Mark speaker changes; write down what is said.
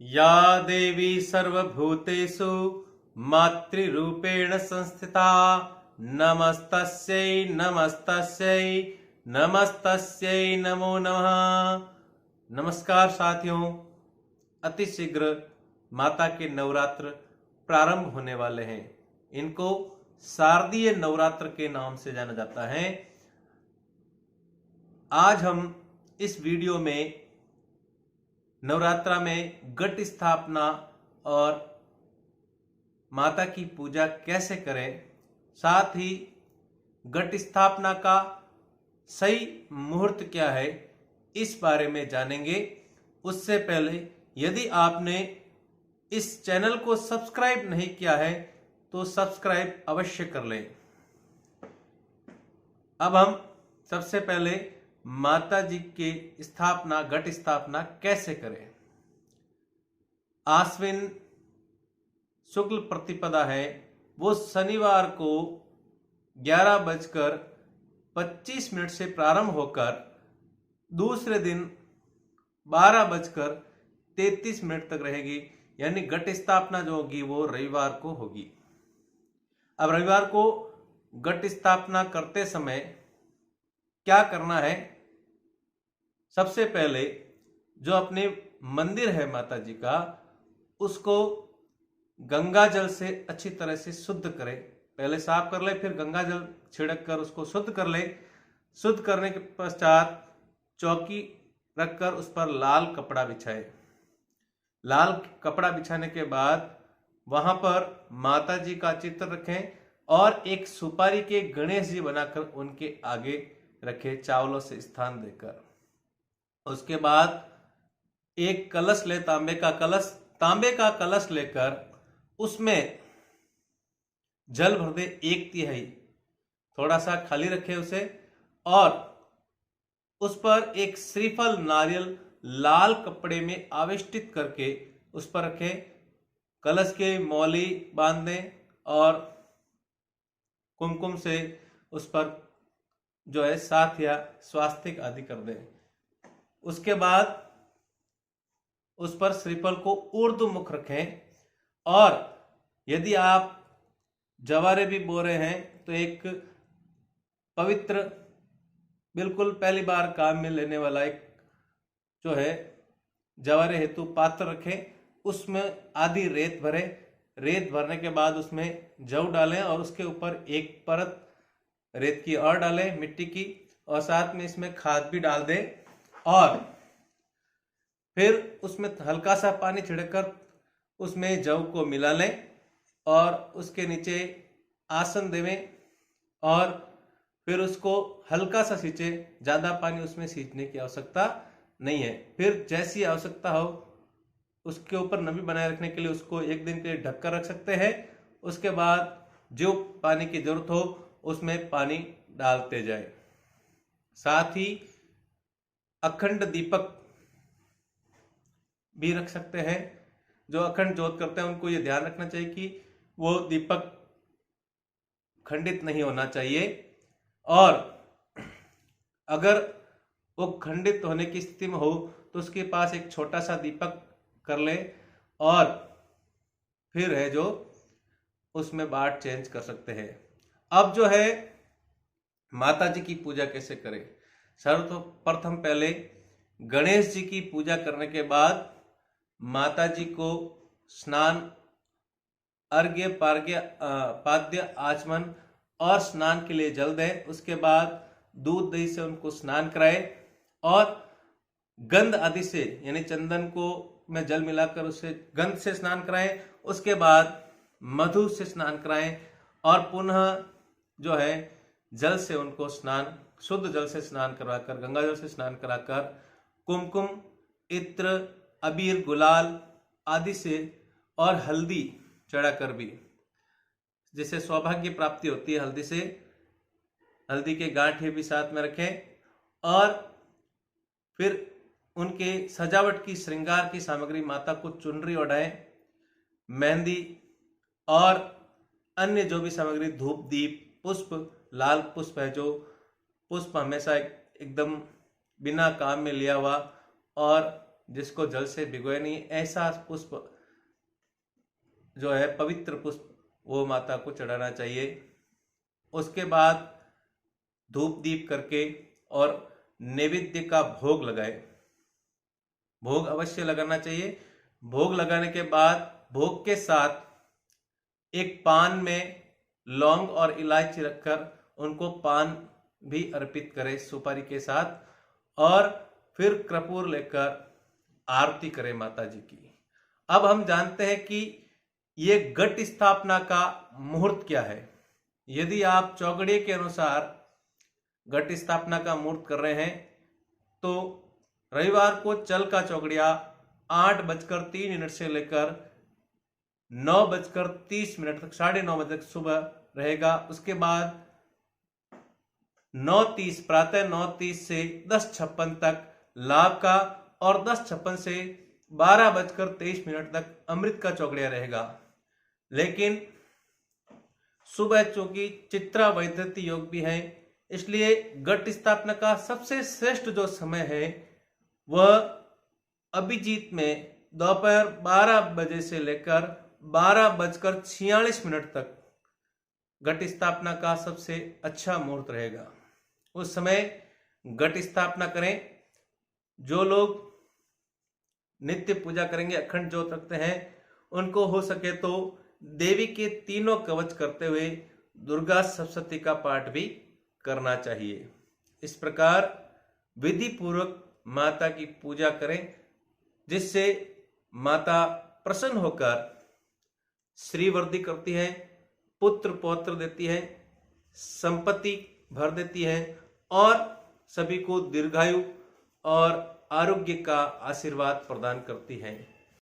Speaker 1: या देवी सर्वभूतेषु मातृरूपेण संस्थिता नमस्तस्यै नमस्तस्यै नमस्तस्यै नमो नमः। नमस्कार साथियों, अति शीघ्र माता के नवरात्र प्रारंभ होने वाले हैं। इनको शारदीय नवरात्र के नाम से जाना जाता है। आज हम इस वीडियो में नवरात्रा में घट स्थापना और माता की पूजा कैसे करें, साथ ही घट स्थापना का सही मुहूर्त क्या है, इस बारे में जानेंगे। उससे पहले यदि आपने इस चैनल को सब्सक्राइब नहीं किया है तो सब्सक्राइब अवश्य कर लें। अब हम सबसे पहले माता जी की स्थापना, घट स्थापना कैसे करें। आश्विन शुक्ल प्रतिपदा है, वो शनिवार को 11:25 से प्रारंभ होकर दूसरे दिन 12:33 तक रहेगी। यानी घट स्थापना जो होगी वो रविवार को होगी। अब रविवार को घट स्थापना करते समय क्या करना है? सबसे पहले जो अपने मंदिर है माता जी का, उसको गंगा जल से अच्छी तरह से शुद्ध करें। पहले साफ कर ले, फिर गंगा जल छिड़क कर उसको शुद्ध कर ले। शुद्ध करने के पश्चात चौकी रखकर उस पर लाल कपड़ा बिछाए। लाल कपड़ा बिछाने के बाद वहां पर माता जी का चित्र रखें और एक सुपारी के गणेश जी बनाकर उनके आगे रखे, चावलों से स्थान देकर। उसके बाद एक कलश ले, तांबे का कलश लेकर उसमें जल भर दे 1/3, थोड़ा सा खाली रखे उसे, और उस पर एक श्रीफल नारियल लाल कपड़े में आवेष्टित करके उस पर रखे। कलश के मौली बांध दें और कुमकुम से उस पर जो है साथ या स्वास्तिक आदि कर दें। उसके बाद उस पर श्रीफल को ऊर्ध्वमुख रखें, और यदि आप जवारे भी बो रहे हैं तो एक पवित्र, बिल्कुल पहली बार काम में लेने वाला एक जो है जवारे हेतु पात्र रखें। उसमें आधी रेत भरे। रेत भरने के बाद उसमें जौ डालें और उसके ऊपर एक परत रेत की और डालें, मिट्टी की, और साथ में इसमें खाद भी डाल दें। और फिर उसमें हल्का सा पानी छिड़ककर उसमें जौ को मिला लें और उसके नीचे आसन देवें, और फिर उसको हल्का सा सींचे। ज्यादा पानी उसमें सींचने की आवश्यकता नहीं है। फिर जैसी आवश्यकता हो उसके ऊपर नमी बनाए रखने के लिए उसको 1 दिन के लिए ढककर रख सकते हैं। उसके बाद जो पानी की जरूरत हो उसमें पानी डालते जाए। साथ ही अखंड दीपक भी रख सकते हैं। जो अखंड ज्योत करते हैं उनको ये ध्यान रखना चाहिए कि वो दीपक खंडित नहीं होना चाहिए, और अगर वो खंडित होने की स्थिति में हो तो उसके पास एक छोटा सा दीपक कर ले, और फिर है जो उसमें बाट चेंज कर सकते हैं। अब जो है माता जी की पूजा कैसे करें? सर्वप्रथम पहले गणेश जी की पूजा करने के बाद माता जी को स्नान, अर्घ्य पाद्य आचमन और स्नान के लिए जल दें। उसके बाद दूध दही से उनको स्नान कराएं और गंध आदि से, यानी चंदन को में जल मिलाकर उसे गंध से स्नान कराएं। उसके बाद मधु से स्नान कराएं और पुनः जो है जल से उनको स्नान, शुद्ध जल से स्नान करवाकर, गंगा जल से स्नान कराकर कुमकुम, इत्र, अबीर, गुलाल आदि से और हल्दी चढ़ाकर भी, जिससे सौभाग्य प्राप्ति होती है हल्दी से, हल्दी के गांठे भी साथ में रखें। और फिर उनके सजावट की, श्रृंगार की सामग्री, माता को चुनरी ओढ़ाएं, मेहंदी और अन्य जो भी सामग्री, धूप, दीप, पुष्प, लाल पुष्प है जो पुष्प हमेशा एकदम बिना काम में लिया हुआ, और जिसको जल से भिगोए नहीं, ऐसा पुष्प जो है पवित्र पुष्प वो माता को चढ़ाना चाहिए। उसके बाद धूप दीप करके और नैवेद्य का भोग लगाए। भोग अवश्य लगाना चाहिए। भोग लगाने के बाद भोग के साथ एक पान में लौंग और इलायची रखकर उनको पान भी अर्पित करें सुपारी के साथ, और फिर कर्पूर लेकर आरती करें माता जी की। अब हम जानते हैं कि ये घट स्थापना का मुहूर्त क्या है। यदि आप चौगड़िए के अनुसार घट स्थापना का मुहूर्त कर रहे हैं तो रविवार को चल का चौगड़िया 8:03 से लेकर 9:30 तक, 9:30 बजे तक सुबह रहेगा। उसके बाद 9:30 प्रातः 9:30 से 10:56 तक लाभ का, और 10:56 से 12:23 तक अमृत का चौगड़िया रहेगा। लेकिन सुबह चूंकि चित्रा वैधृति योग भी है, इसलिए घट स्थापना का सबसे श्रेष्ठ जो समय है वह अभिजीत में दोपहर 12 बजे से लेकर 12:46 तक घट स्थापना का सबसे अच्छा मुहूर्त रहेगा। उस समय घट स्थापना करें। जो लोग नित्य पूजा करेंगे, अखंड ज्योत रखते हैं, उनको हो सके तो देवी के तीनों कवच करते हुए दुर्गा सप्तशती का पाठ भी करना चाहिए। इस प्रकार विधि पूर्वक माता की पूजा करें, जिससे माता प्रसन्न होकर श्रीवृद्धि करती है, पुत्र पौत्र देती है, संपत्ति भर देती है और सभी को दीर्घायु और आरोग्य का आशीर्वाद प्रदान करती है।